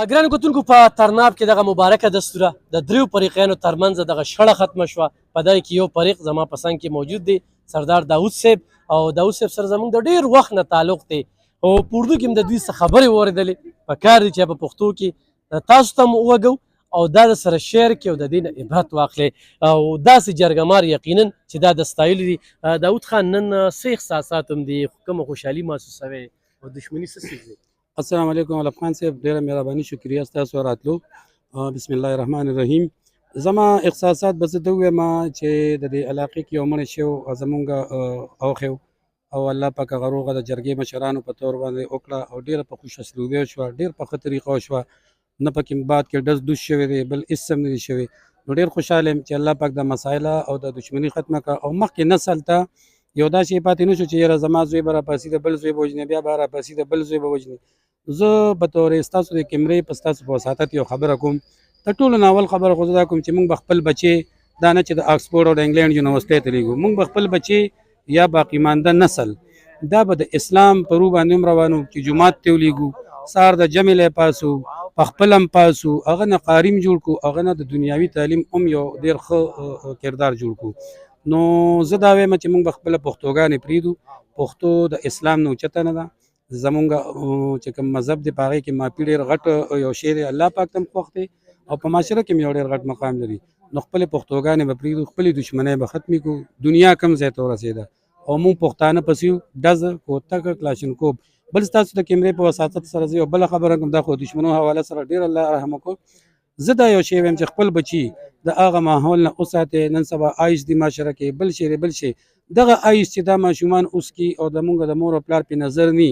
ګرانو کتونکو په ترناب کې دغه مبارکه دستوره د دریو فریقینو ترمنځ دغه شخړه ختمه شوه. په دغه کې یو فریق زما په څنګ کې موجود دی، سردار داود صاحب، او داود صاحب سره زموږ د ډېر وخت نه تعلق دی او په اردو کې هم د دوی څه خبرې واورېدلې. پکار دی چې په پښتو کې تاسو ته هم ووږو او دا د سره شیر کړي او د دې نه عبرت واخلئ او داسې جرګمار یقینا چې دا د ستایلو دي. داود خان، نن څه احساسات هم دي، کومه خوشحالي محسوسوئ او دښمني څه څیز دی؟ السلام علیکم علف خان صاحب، ډیره مهرباني، شکریه ستاسو راتلو. بسم الله الرحمن الرحیم. زما احساسات به زه ته ووایم چې د دې علاقې کې یو مړی شوی زمونږ اوښی او الله پاک هغه روغه د جرګې مشرانو په طور باندې وکړه او ډیره په خوش اسلوبي شوه، ډېر په ښه طریقه وشوه، نه پکې بعد کې ډز دوز شوی دی، بل هېڅ هم نه دي شوي. نو ډېر خوشحاله یم چې الله پاک د مسایله او د دښمني ختمه کړه او مخکې نسل ته یو دا شی پاتې نه شو چې یاره زما زوی به راپاسي د بل زوی به وژني، بیا به راپاسي د بل زوی به وژني. زه به طور ستاسو د کیمرې په ستاسو په وساطت یو خبره کوم. تر ټولو ناول خبره خو زه دا کوم چې موږ به خپل بچې دا نه چې د آکسفورډ او د انګلینډ یونیورسټۍ ته لېږو، موږ به خپل بچې یا باقي مانده نسل دا به د اسلام په رو باندې هم روانو چې جومات ته ولېږو، سهار د جمع لی پاسو، په خپل هم پاسو، هغه نه قاریم جوړ کړو، هغه نه د دنیاوي تعلیم هم یو ډېر ښه کردار جوړ کړو. نو زه دا وایم چې موږ به خپله پښتوګانې پرېږدو. پښتو د اسلام نه اوچته نه ده، زمونږ چې کوم مذهب دی په هغې کې مافي ډېر غټ یو شی دی، الله پاک ته هم خوښ دی او په معاشره کې هم یو ډېر غټ مقام لري. نو خپلې پښتوګانې به پرېږدو، خپلې دښمنۍ به ختمې کړو. دنیا کم ځای ته ورسېده او موږ پښتانه پسې یو ډزه کوتکه کلاشینکوف. بل ستاسو د کیمرې په وساطت سره زه یو بله خبره کوم، دا خو دښمنو حواله سره ډېر الله رحم وکړو. زه دا یو شی وایم چې خپل بچي د هغه ماحول نه وساتئ. نن سبا آیس دی معاشره کې، بل شی دی بل شی، دغه آیس چې دا ماشومان اوس کی او د مونږ د مور او پلار پې نظر نی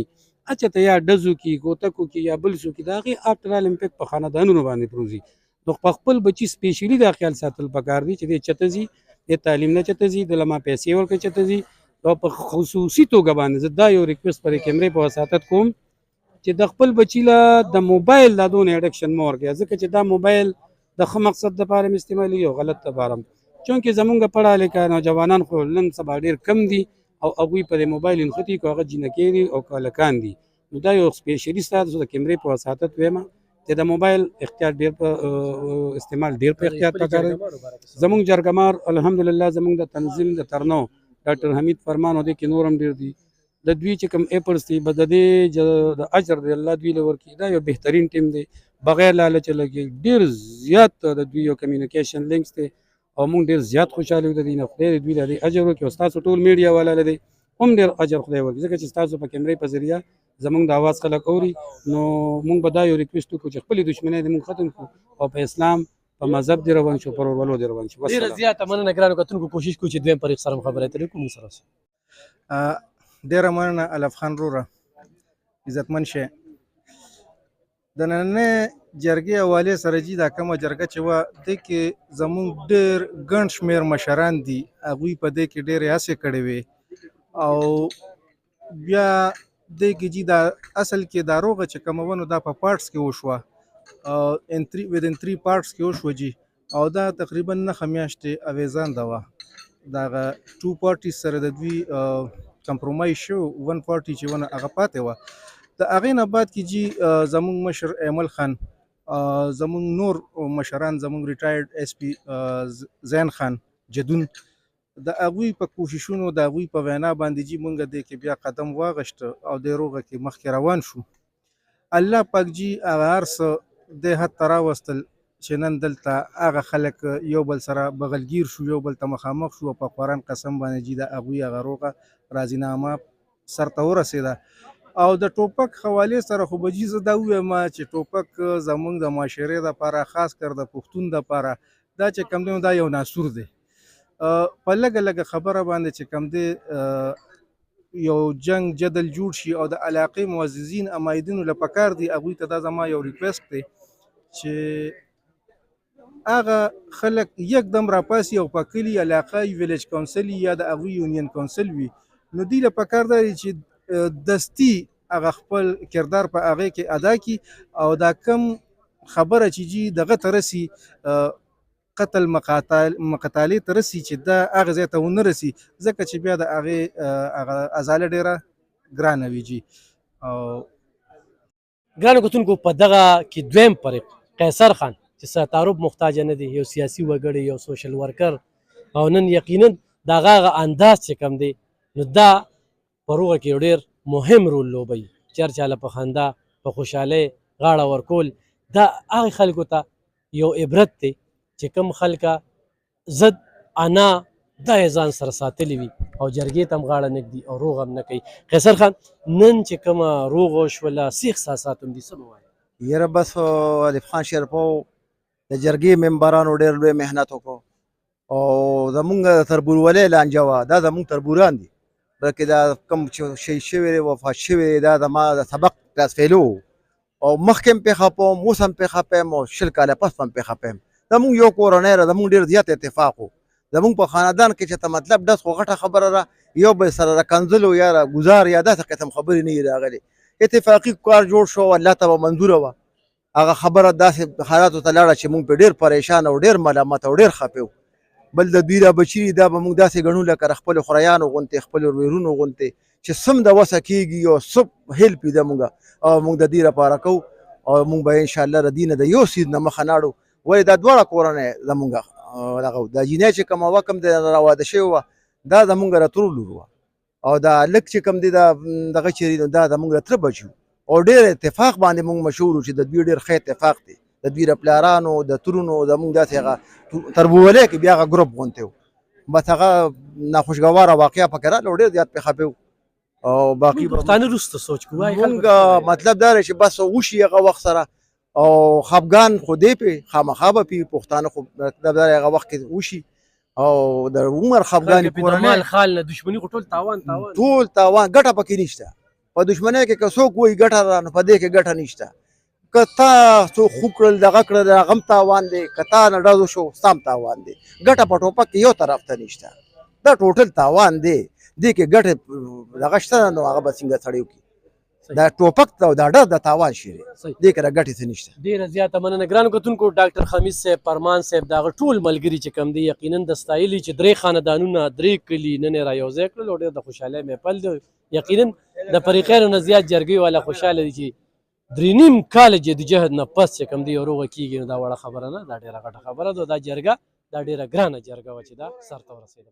اچته یا ډزو کی کوتکو کی یا بل شو کی، د هغې آفټر آل امپیکټ په خاندانونو باندې پروزي. نو په خپل بچي سپیشلي دا خیال ساتل پکار دی چې دی چته ځي، د تعلیم نه چته ځي، د لما پیسې ورکړي چته ځي. او په خصوصي توګه باندې زه دا یو ریکویسټ پر کیمرې په وساطت کوم چې د خپل بچي له د موبایل دا دونه اډکشن مه ورکوي، ځکه چې دا موبایل د ښه مقصد دپاره هم استعمالوي او غلط دپاره هم. چونکې زمونږ پړه لیکه نوجوانان خو نن سبا ډېر کم دي او هغوی په دې موبایل نښتي که هغه جینکې دي او که هلکان دي. نو دا یو سپیشلي ستاسو د کیمرې په وساطت وایم چې د موبایل احتیاط ډېر په استعمال ډېر په احتیاط پکار دی. زمونږ جرګمار الحمدلله زمونږ د تنظیم د ترنو ډاکټر حمید فرمان او دې کې نور هم ډېر دي، د دوی چې کوم ایپلز دي به د دې د اجر دی الله دوی له ورکړي. دا یو بهترین ټیم دی، بغیر لالچه لګي، ډېر زیات د دوی یو کمیونیکیشن لینکس دی او موږ ډېر زیات خوشحاله یو د دې نه. خدای دې دوی له دې اجر وکړي او ستاسو ټول میډیا والا له دې هم ډېر اجر خدای ورکړي، ځکه چې ستاسو په کیمرې په ذریعه زمونږ د اواز خلک اوري. نو موږ به دا یو ریکویسټ وکړو چې خپلې دښمنۍ دې موږ ختم کړو او په اسلام په مذهب دې روان شو، په ورورولو دې روان شو. ډېره زیاته مننه ګرانو کتونکو، کوشش کوو چې دویم فریق سره هم خبرې اترې وکړو. موږ سره اوسئ. ډېره مننه علف خان وروره، عزتمن شی. د نننۍ جرګې حوالې سره جي دا کومه جرګه چې وه دې کې زمونږ ډېر ګڼ شمېر مشران دي، هغوی په دې کې ډېرې هڅې کړې وې او بیا دې کې جي دا اصل کې دا روغه چې کومه وه نو دا په پارټس کې وشوه، ودن 3 پارټس کې وشوه جي، او دا تقریبا 9 میاشتې اویزانده وه. دغه 2 پارټیز سره د دوی کمپرومایز شو، 1 پارټي چې ونه هغه پاتې وه. د هغې نه بعد کې جي زمونږ مشر ایمل خان، زمونږ نور مشران، زمونږ ریټایرډ ایس پی زین خان جدون، د هغوی په کوششونو د هغوی په وینا باندې جي مونږ دې کې بیا قدم واغشته او دې روغه کې مخکې روان شو. الله پاک جي هغه هر څه دې حد ته راوستل چې نن دلته هغه خلک یو بل سره بغلګیر شو، یو بل ته مخامخ شو او په قرآن قسم باندې جي د هغوی هغه روغه راضینامه سرته ورسېده. او د ټوپک حوالې سره خو به جي زه دا ووایم چې ټوپک زمونږ د معاشرې دپاره، خاص کر د پښتون دپاره دا چې کوم دی دا یو ناسور دی. په لږه لږه خبره باندې چې کوم دی یو جنگ جدل جوړ شي او د علاقې معززین امایدینو له پکار دی هغوی ته دا زما یو ریکویسټ دی چې هغه خلک یکدم راپاسي او په کلي علاقه ویلیج کونسل یا د هغوی یونین کونسل وي، نو دوی له پکار دی چې دستي هغه خپل کردار په هغې کې ادا کړي او دا کم خبره چې جي دغه ته رسي، قتل مقتالې ته رسي، چې دا هغه ځای ته ونه رسي، ځکه چې بیا د هغې هغه ازاله ډېره ګرانه وي جي. او ګرانو کتونکو په دغه کې دویم فریق قیصر خان چې څه تعارف محتاج نه دی، یو سیاسي وګړی، یو سوشل ورکر، او نن یقینا د هغه انداز چې کوم دی نو دا په روغه کې یو ډېر مهم رول لوبوي. چر چاله په خندا په خوشحالۍ غاړه ورکول دا هغې خلکو ته یو عبرت دی چې کوم خلکه ضد انا دا یې ځان سره ساتلي وي او جرګې ته هم غاړه نه ږدي او روغ هم نه کوي. قیصر خان نن چې کومه روغه وشوله څه احساسات هم دي څه به وایي؟ یاره بس الف خان شیرپو د جرګې ممبرانو ډېر لوی محنت وکړو او زمونږ تربورولۍ لانجه وه دا زمونږ تربوران دي بلکې دا کوم چې شهید شوي دی وفات شوي دی دا زما د سبق کلاس فیلو او مخکې هم پېښه پوم اوس هم پېښه پیم او 20 کاله پس هم پېښه پیم. زمونږ یو کورنۍ ده زمونږ ډېر زیات اتفاق و زمونږ په خاندان کې چې ته مطلب داس خو غټه خبره ده یو بل سره راکنځلو یا راګزار یا داسې قسم خبرې نه وي راغلې. اتفاقي کار جوړ شو الله ته به منظوره وه هغه خبره داسې حالاتو ته لاړه چې مونږ پرې ډېر پریشان او ډېر ملامت او ډېر خفه وو. بل د دوی را بچي دا به مونږ داسې ګڼو لکه خپلو خوریانو غوندې خپلو ورورونو غوندې چې سم د وسه کېږي او څه هیلپ وي د مونږ او مونږ د دې لپاره کوو او مونږ به انشاءالله د دې نه د یو سیز نه مخه ناړو ولې دا دواړه کورنۍ زمونږ دغه دا جینۍ چې کومه وه کوم د راواده شوې وه دا زمونږ د ترور لور وه او دا لږ چې کوم دی دا دغه چې نو دا زمونږ د تره بچي او ډېر اتفاق باندې مونږ مشهور وو چې د دوی ډېر ښه اتفاق دی د دوی د پلارانو د ترونو زمونږ داسې هغه تربورولۍ کې بیا هغه ګروپ غوندې و بس هغه ناخوشګواره واقعه پکې راغله او ډېر زیات پې خفه وو او باقي پښتانه وروسته سوچ کوو مونږ مطلب دا دی چې بس وشي هغه وخت سره او خفګان خو دی پې خامخا به پې پښتانه خو مطلب دا هغه وخت کې وشي او د عمر خفګان کورنۍ خال نه دښمني خو ټول تاوان ګټه پکې نشته په دښمنۍ کې که څوک وایي ګټه ده نو په دې کې ګټه نشته که تا څوک خوږ کړل دغه کړل د هغه هم تاوان دی که تا نه ډزو شو ستا هم تاوان دی ګټه په ټوپک کې یو طرف ته نشته دا ټوټل تاوان دی دې کې ګټه دغه شته نو هغه به څنګه سړی وکړي دا ټوپک ته دا ډز د تاوان شی دی دې کې ګټې څه نشته. ډېره زیاته مننه ګرانو کتونکو. ډاکټر خمیس صاحب فرمان صاحب د هغه ټول ملګري چې کوم دی یقینا د ستایلي چې 3 خاندانونه 3 کلي نن یې را یو ځای کړل او ډېر د خوشحالۍ محفل دی. یقینا د فریقینو نه زیات جرګې والا خوشحاله دي چې 3.5 کاله جدوجهد نه پس چې کوم دی روغه کېږي نو دا وړه خبره نه دا ډېره غټه خبره ده. دا جرګه دا ډېره ګرانه جرګه وه چې دا سر ته ورسېده.